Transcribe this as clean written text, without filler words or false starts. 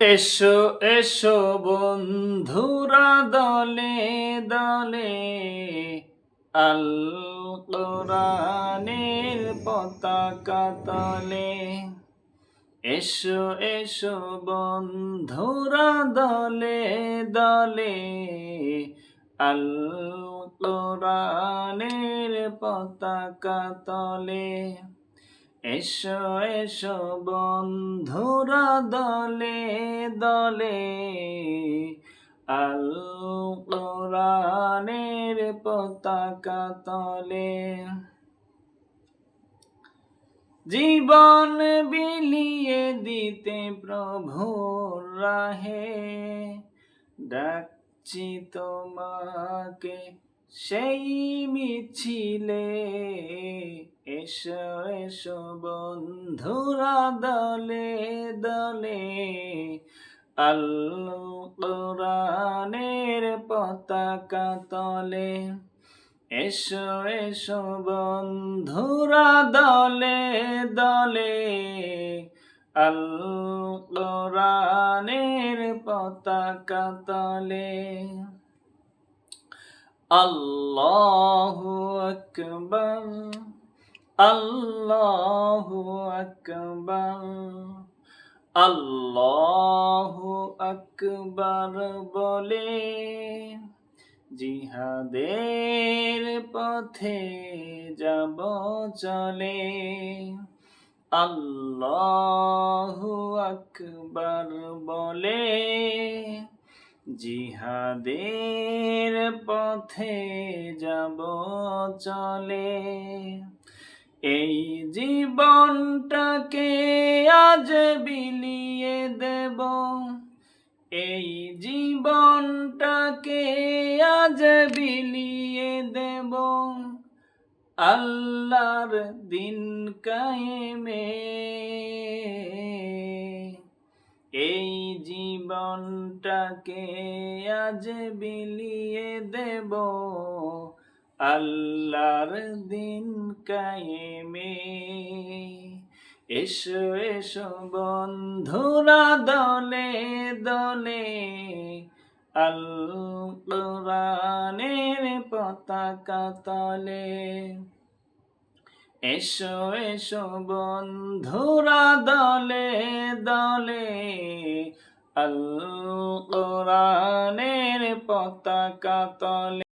এসো এসো বন্ধুরা দলে দলে আল কোরআনের পতাকা তলে। এসো এসো বন্ধুরা দলে দলে আল কোরআনের পতাকা তলে। এসো এসো বন্ধুরা দলে দলে আল কোরআনের পতাকা তলে। জীবন বিলিয়ে দিতে প্রভুর রাহে ডাকছি তোমাকে সেই মিছিলে। এসো এসো বন্ধুরা দলে দলে আল কোরআনের পতাকা তলে। এসো এসো বন্ধুরা দলে দলে আল কোরআনের পতাকা তলে। আল্লাহু আকবার, আল্লাহু আকবার, আল্লাহু আকবার বলে জিহাদের পথে যাব চলে। আল্লাহু আকবার বলে জিহাদের পথে যাব চলে। এই জীবনটাকে আজ বিলিয়ে দেব, এই জীবনটাকে আজ বিলিয়ে দেব আল্লাহর দিন কায়েমে। এই জীবনটাকে আজ বিলিয়ে দেব আল্লাহর দিন কায়েমে। এসো এসো বন্ধুরা দলে দলে আল কোরআনের পতাকা তলে। এসো এসো বন্ধুরা দলে দলে আল কোরআনের পতাকা তলে।